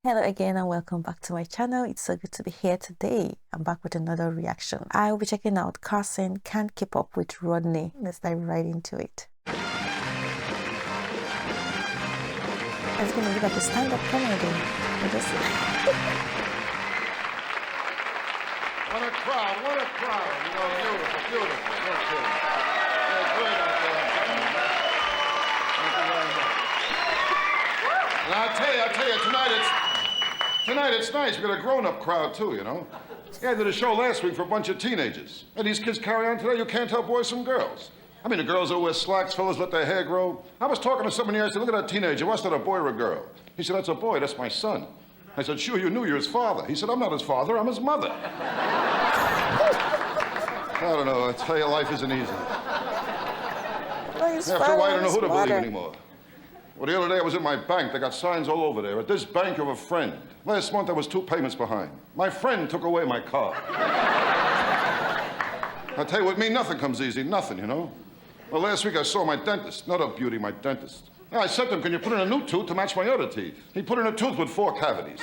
Hello again and welcome back to my channel. It's so good to be here today. I'm back with another reaction. I will be checking out Carson Can't Keep Up with Rodney. Let's dive right into it. It's gonna be like a stand-up comedy. What a crowd, what a crowd. You know, beautiful, beautiful. No kidding. Yeah, great out there. Thank you very much. And I'll tell you, tonight it's nice. We got a grown-up crowd, too, you know. Yeah, I did a show last week for a bunch of teenagers. And these kids carry on today, you can't tell boys from girls. I mean, the girls that wear slacks, fellas let their hair grow. I was talking to someone here, I said, look at that teenager, what's that, a boy or a girl? He said, that's a boy, that's my son. I said, sure, you knew you're his father. He said, I'm not his father, I'm his mother. I don't know, I tell you, life isn't easy. After a while, I don't know who to believe anymore. Well, the other day I was in my bank. They got signs all over there. At this bank of a friend. Last month I was 2 payments behind. My friend took away my car. I tell you, with me, nothing comes easy, nothing, you know. Well, last week I saw my dentist. Not a beauty, my dentist. I said to him, can you put in a new tooth to match my other teeth? He put in a tooth with 4 cavities.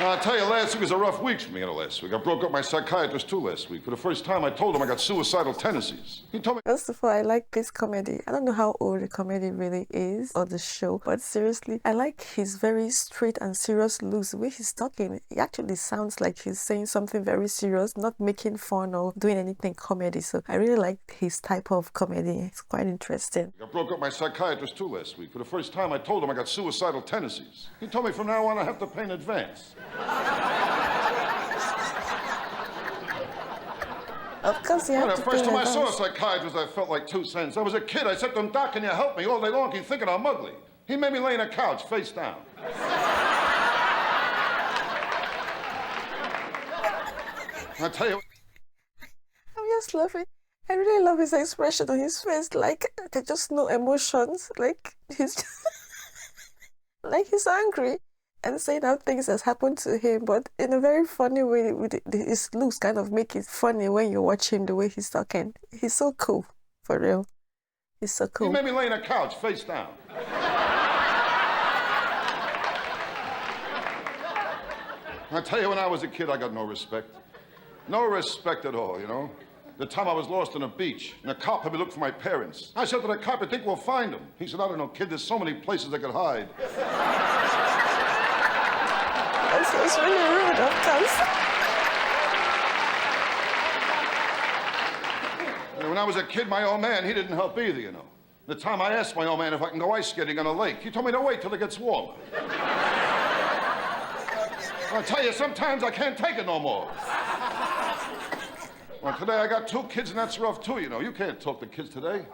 I'll tell you, last week was a rough week for me, last week. I broke up my psychiatrist, too, last week. For the first time, I told him I got suicidal tendencies. He told me... First of all, I like this comedy. I don't know how old the comedy really is, or the show, but seriously, I like his very straight and serious looks. The way he's talking, it actually sounds like he's saying something very serious, not making fun or doing anything comedy. So I really like his type of comedy. It's quite interesting. I broke up my psychiatrist, too, last week. For the first time, I told him I got suicidal tendencies. He told me from now on I have to pay in advance. Of course, you have the to first pay time I advance. saw a psychiatrist, I felt like 2 cents. I was a kid. I said to him, Doc, can you help me? All day long, he's thinking I'm ugly. He made me lay in a couch, face down. I tell you... I'm just laughing. I really love his expression on his face. Like, there's just no emotions. Like, he's like he's angry and saying how things has happened to him, but in a very funny way. His looks kind of make it funny when you watch him, the way he's talking. He's so cool, for real. He's so cool. He made me lay in a couch, face down. I tell you, when I was a kid, I got no respect. No respect at all, you know. The time I was lost on a beach, and a cop had me look for my parents. I said to the cop, I think we'll find them. He said, I don't know, kid, there's so many places they could hide. It's really rude, of course. When I was a kid, my old man, he didn't help either, you know. The time I asked my old man if I can go ice skating on a lake, he told me to wait till it gets warmer. I tell you, sometimes I can't take it no more. Well, today I got 2 kids, and that's rough, too, you know. You can't talk to kids today.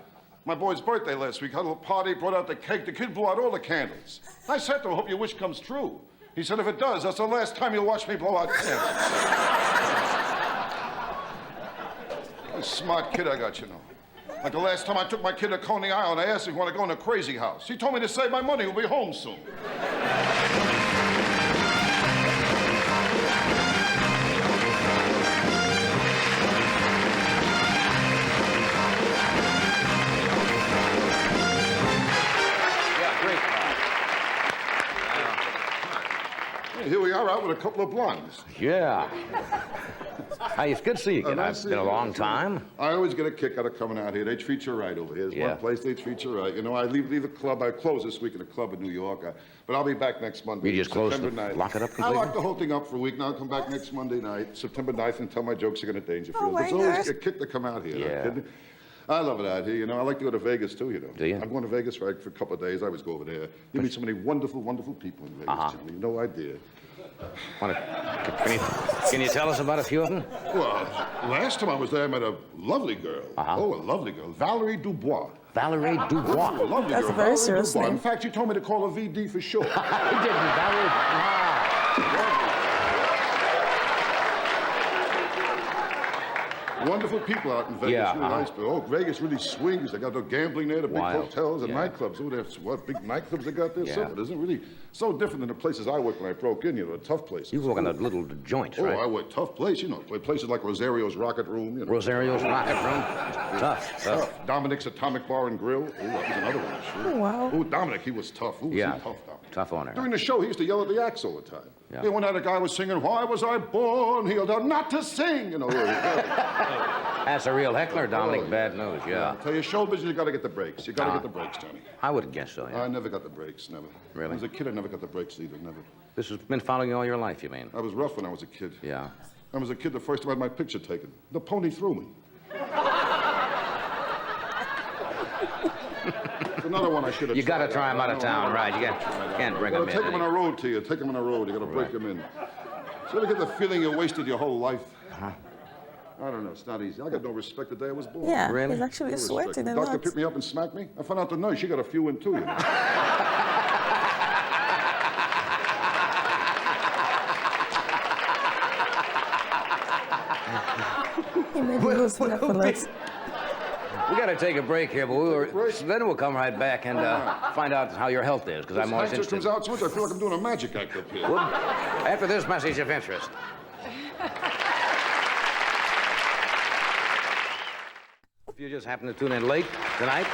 My boy's birthday last week, had a little party, brought out the cake. The kid blew out all the candles. I said to him, hope your wish comes true. He said, if it does, that's the last time you'll watch me blow out candles. A smart kid I got, you know. Like the last time I took my kid to Coney Island, I asked him if he wanted to go in a crazy house. He told me to save my money, we'll be home soon. Here we are out with a couple of blondes. Yeah. Hey, it's good to see you again. It's been a long time. I always get a kick out of coming out here. They treat you right over here. There's one place they treat you right. You know, I leave the club. I close this week in a club in New York. But I'll be back next Monday. You just close September the, 9th. lock it up I completely? lock the whole thing up for a week. Now I'll come back next Monday night, September 9th, and tell my jokes again at Dangerfield. Oh, my It's always gosh. a kick to come out here. Yeah. I love it out here. You know, I like to go to Vegas, too, you know. Do you? I'm going to Vegas for a couple of days. I always go over there. You meet so many wonderful, wonderful people in Vegas, Jimmy. No idea. Can you tell us about a few of them? Well, last time I was there, I met a lovely girl. Oh, a lovely girl. Valerie Dubois. Valerie Dubois. Oh, a lovely That's girl. a very serious Dubois. name. In fact, she told me to call her VD for short. He didn't, Valerie. Wonderful people out in Vegas. Yeah, Really nice. Oh, Vegas really swings. They got the gambling there, the big Wild. hotels and Yeah. nightclubs. Oh, that's what big nightclubs they got there. Yeah. So it isn't really so different than the places I worked when I broke in. You know, the tough places. You work in the little joints, Oh, right? I worked tough place. You know, places like Rosario's Rocket Room. You know. Rosario's Rocket Room. Tough. Dominic's Atomic Bar and Grill. Oh, that was another one. Sure. Oh, wow. Oh, Dominic, he was tough. Oh, Yeah. was he tough, Dominic. Tough owner. During the show, he used to yell at the acts all the time. Yeah. Yeah, one night a guy was singing, "Why was I born?" He yelled out, "Not to sing!" You know. That's a real heckler, Dominic. Bad news, yeah. Tell you, show business, you got to get the breaks. You got to Ah. get the breaks, Johnny. I would guess so, yeah. I never got the breaks, never. Really? As a kid, I never got the breaks either, never. This has been following you all your life, you mean? I was rough when I was a kid. Yeah. I was a kid the first time I had my picture taken. The pony threw me. It's another one I should have You got to try him out of town, right? You can't bring him in. Take him on a road to you. Take him on a road. You got to break him in. So you ever get the feeling you wasted your whole life? Huh? I don't know. It's not easy. I got no respect the day I was born. Yeah, Really? he's actually No respect. sweating The a doctor lot. picked me up and smacked me. I found out the nurse, she got a few in too, you know. He made me lose laugh a lot. We got to take a break here, but break? so then we'll come right back and find out how your health is, because I'm always This comes interested. out so much, I feel like I'm doing a magic act up here. Well, after this message of interest. If you just happen to tune in late tonight,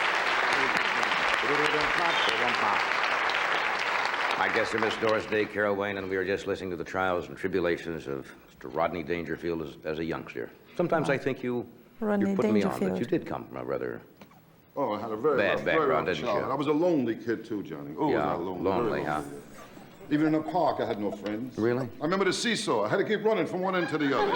my guests are Miss Doris Day, Carol Wayne, and we are just listening to the trials and tribulations of Mr. Rodney Dangerfield as a youngster. Sometimes I think you Rodney put me on, but Dangerfield. you did come from a rather... Oh, I had a very Bad rough, very background, rough didn't you? childhood. I was a lonely kid too, Johnny. Oh, Yeah, was I lonely? lonely, Very huh? yeah. Even in the park, I had no friends. Really? I remember the seesaw. I had to keep running from one end to the other.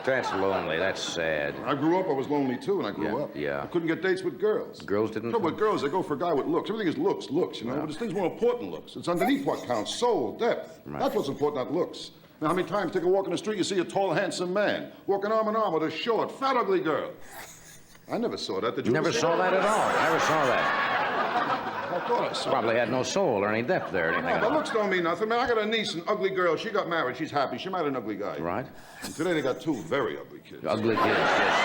That's lonely. That's sad. I grew up, I was lonely too, and I grew Yeah, up. yeah. I couldn't get dates with girls. Girls didn't? No, with girls, they go for a guy with looks. Everything is looks, you know. But this thing's more important than looks. It's underneath what counts, soul, depth. Right. That's what's important, not looks. Now, how many times take a walk in the street, you see a tall, handsome man walking arm in arm with a short, fat, ugly girl? I never saw that. Did you? Never ever saw that at all. Never saw that. I thought I saw Probably had no soul or any depth there or anything. No, at but all. looks don't mean nothing, man. I got a niece, an ugly girl. She got married. She's happy. She married an ugly guy. Right? And today they got two very ugly kids. Ugly kids, yes.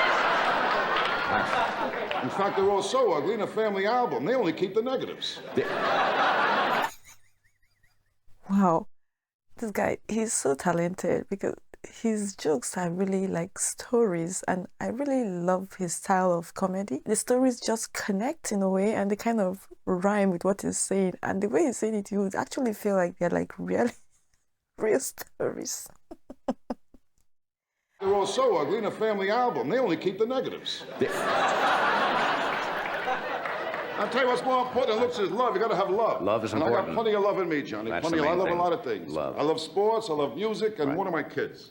In fact, they're all so ugly in a family album. They only keep the negatives. Wow. This guy, he's so talented because his jokes are really like stories, and I really love his style of comedy. The stories just connect in a way, and they kind of rhyme with what he's saying. And the way he's saying it, you would actually feel like they're like real stories. They're all so ugly in a family album. They only keep the negatives. I'll tell you what's more important than looks is love. You gotta have love. Love is and I important. got plenty of love in me, Johnny. That's Plenty the of. I main love thing. a lot of things. Love. I love sports. I love music, and Right. one of my kids.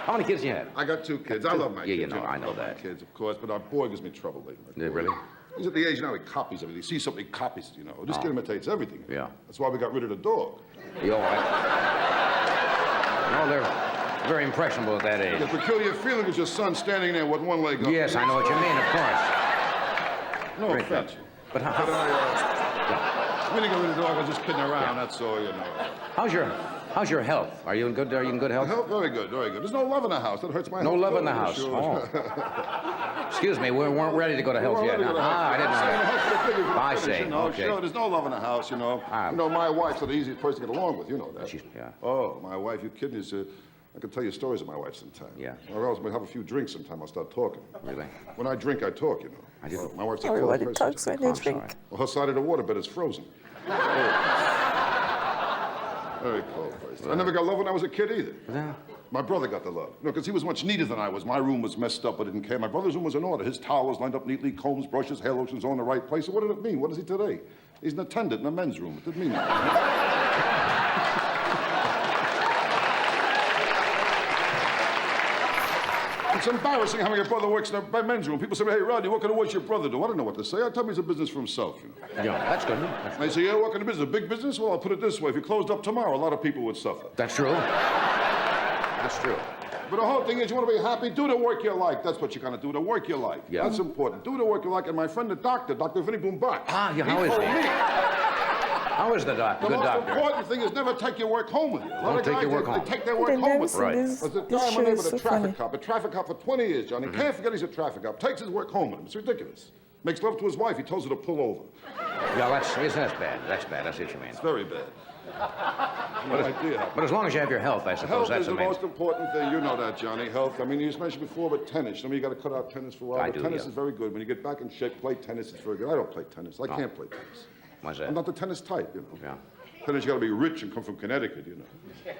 How many kids you had? I got two kids. I love my Yeah, kids. you know, I know love my that. kids, of course, but our boy gives me trouble lately. Yeah, really? He's at the age now he copies everything. He sees something, he copies it, you know. This kid imitates everything. Yeah. That's why we got rid of the dog. You all right? No, they're very impressionable at that The age. peculiar feeling is your son standing there with one leg up. Yes, I know what you mean, of course. No Great offense. But But I mean, to get rid of the dog, I was just kidding around, that's all, you know. how's your health? Are you in good health? Health, very good, very good. There's no love in the house. That hurts my No health. love in the Oh, house. sure. Oh. Excuse me, we weren't ready to go to health Well, yet. let me go to health. I didn't know that. I Finish, see, you know. okay. Sure, there's no love in the house, you know. Ah. You know, my wife's the easiest person to get along with, you know that. Yeah. Oh, my wife, you kidding? I can tell you stories of my wife sometime. Yeah. Or else we'll have a few drinks sometime. I'll start talking. Really? When I drink, I talk, you know. I didn't- Well, my wife's a cold Everybody person. talks when they I'm drink. sorry. Well, her side of the waterbed is frozen. Very cold person. I never got love when I was a kid either. Yeah. My brother got the love. No, because he was much neater than I was. My room was messed up, but I didn't care. My brother's room was in order. His towel was lined up neatly, combs, brushes, hair lotions all in the right place. So what did it mean? What is he today? He's an attendant in a men's room. It didn't mean that. It's embarrassing having a brother works in a men's room. People say, hey, Rodney, what kind of work your brother do? I don't know what to say. I tell me it's a business for himself, you know. Yeah, that's good. And they say, yeah, what kind of business? A big business? Well, I'll put it this way. If you closed up tomorrow, a lot of people would suffer. That's true. That's true. But the whole thing is, you want to be happy, do the work you like. That's what you got to do, the work you like. Yeah. That's important. Do the work you like. And my friend, the doctor, Dr. Vinny Boombach. Ah, yeah, how is told he? me, How is the doctor? The Good most doctor. important thing is never take your work home with you. A lot Don't of take guys, your work they home. take their work They home never with see them. Right. this. There's a This guy show I name is with so a traffic funny. cop. A traffic cop for 20 years, Johnny. Can't forget he's a traffic cop. Takes his work home with him. It's ridiculous. Makes love to his wife. He tells her to pull over. Yeah, that's bad. That's bad. I see what you mean. It's very bad. No idea. But as long as you have your health, I suppose Health that's is the the main. most important thing. You know that, Johnny. Health. I mean, you just mentioned before about tennis. I mean, you got to cut out tennis for a while. I But do, tennis yeah. is very good. When you get back in shape, play tennis. It's very good. I don't play tennis. I can't play tennis. Why's that? I'm not the tennis type, you know. Yeah. Tennis, you got to be rich and come from Connecticut, you know.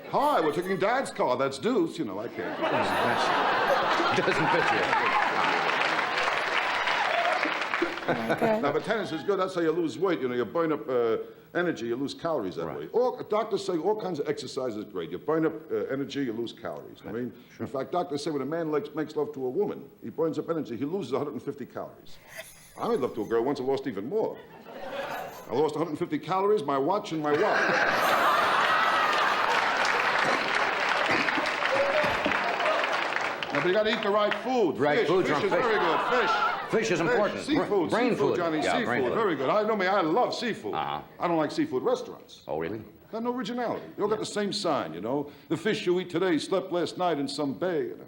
Hi, we're taking Dad's car. That's Deuce. You know, I can't do that. Doesn't fit you. Okay. Now, but tennis is good. That's how you lose weight. You know, you burn up energy, you lose calories that way. Doctors say all kinds of exercise is great. You burn up energy, you lose calories. I mean, in fact, doctors say when a man makes love to a woman, he burns up energy, he loses 150 calories. I made love to a girl once, I lost even more. I lost 150 calories, my watch, and my wallet. Now, but you got to eat the right food. Right Fish. food, Fish John, is fish. very good. Fish. Fish is important. Seafood. Brain Seafood, food. Johnny. Yeah, brain Seafood. food. Very good. I know me. I love seafood. Uh-huh. I don't like seafood restaurants. Oh, really? Got no originality. They all got the same sign, you know. The fish you eat today slept last night in some bay. You know.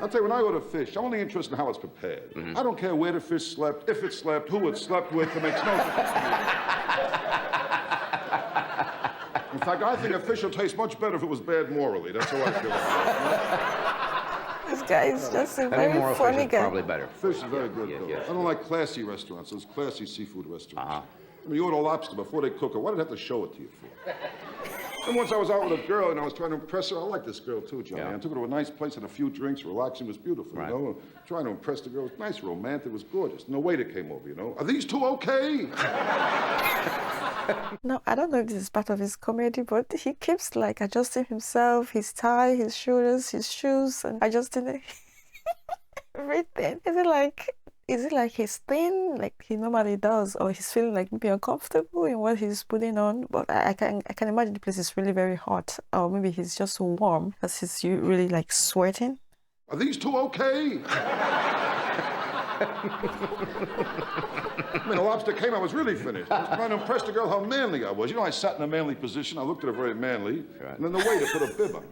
I'll tell you, when I order fish, I'm only interested in how it's prepared. I don't care where the fish slept, if it slept, who it slept with. It makes no difference to me. In fact, I think a fish will taste much better if it was bad morally. That's how I feel about This guy is just a I think very more funny fish is guy. probably better. it. Fish is very good, though. yeah. I don't like classy restaurants, those classy seafood restaurants. Uh-huh. I mean, you order lobster before they cook it. Why did they have to show it to you for? And once I was out with a girl and I was trying to impress her. I like this girl too, Johnny. Yeah. I took her to a nice place, had a few drinks, relaxing. It was beautiful, Right. you know. Trying to impress the girl. It was nice, romantic. It was gorgeous. And the waiter came over, you know. Are these two okay? No, I don't know if this is part of his comedy, but he keeps like adjusting himself, his tie, his shoulders, his shoes, and adjusting everything. Is it like his thing, like he normally does, or he's feeling like maybe uncomfortable in what he's putting on? But I can imagine the place is really very hot, or maybe he's just so warm because he's really like sweating. Are these two okay? I mean, the lobster came, I was really finished. I was trying to impress the girl how manly I was. You know, I sat in a manly position. I looked at her very manly. Right. And then the waiter put a bib on me.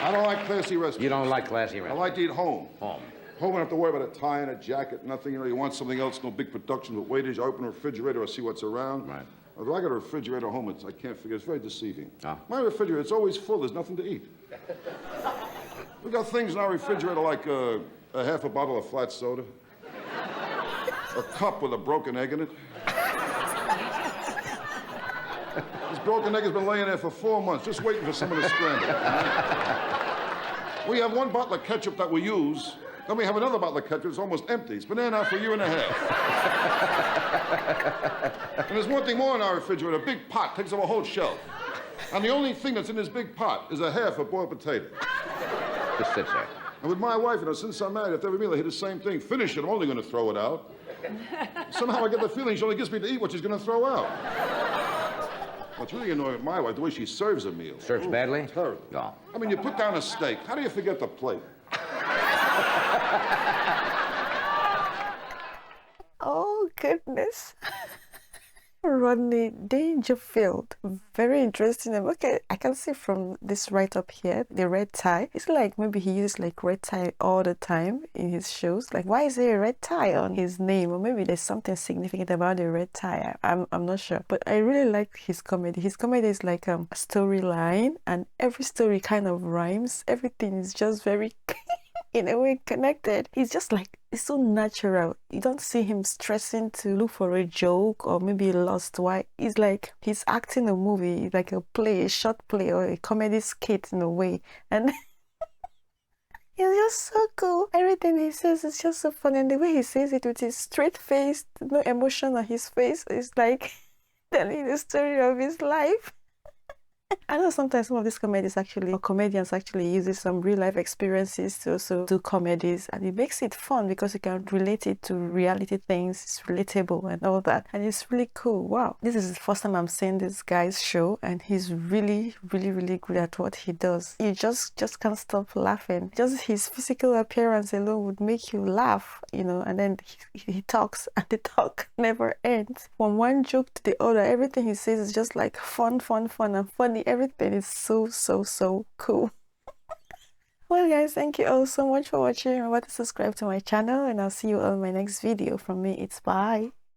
I don't like classy restaurants. You don't like classy I restaurants? like to eat home. Home. Home, I don't have to worry about a tie and a jacket, nothing. You know, you want something else, no big production with waiters. I open a refrigerator, I see what's around. Right. If I got a refrigerator at home, I can't figure. It's very deceiving. Ah. My refrigerator, it's always full. There's nothing to eat. We got things in our refrigerator like a half a bottle of flat soda, a cup with a broken egg in it. This broken egg has been laying there for 4 months, just waiting for someone to scramble it. We have one bottle of ketchup that we use. Then we have another bottle of ketchup. It's almost empty. It's been there now for a year and a half. And there's one thing more in our refrigerator. A big pot takes up a whole shelf. And the only thing that's in this big pot is a half a boiled potato. Just sits there. And with my wife, you know, since I'm married, after every meal I hear the same thing. Finish it. I'm only going to throw it out. Somehow I get the feeling she only gets me to eat what she's going to throw out. What's really annoying with my wife, the way she serves a meal. Serves badly? Terrible. No. I mean, you put down a steak. How do you forget the plate? Oh, goodness. Rodney Dangerfield. Very interesting name. Okay, I can see from this right up here, the red tie. It's like maybe he uses like red tie all the time in his shows. Like, why is there a red tie on his name? Or maybe there's something significant about the red tie. I'm not sure. But I really like his comedy. His comedy is like a storyline, and every story kind of rhymes. Everything is just very in a way connected. He's just like, it's so natural. You don't see him stressing to look for a joke or maybe lost. Why? It's like he's acting a movie, like a play, a short play or a comedy skit in a way. And he's just so cool. Everything he says is just so funny. And the way he says it with his straight face, no emotion on his face, is like telling the story of his life. I know sometimes some of these comedies actually, or comedians actually uses some real life experiences to also do comedies, and it makes it fun because you can relate it to reality things. It's relatable and all that, and it's really cool. Wow, this is the first time I'm seeing this guy's show, and he's really, really, really good at what he does. You just can't stop laughing. Just his physical appearance alone would make you laugh, you know. And then he talks, and the talk never ends. From one joke to the other, everything he says is just like fun, fun, fun, and funny. Everything is so cool. Well guys, thank you all so much for watching. Remember to subscribe to my channel, and I'll see you on my next video. From me, it's bye.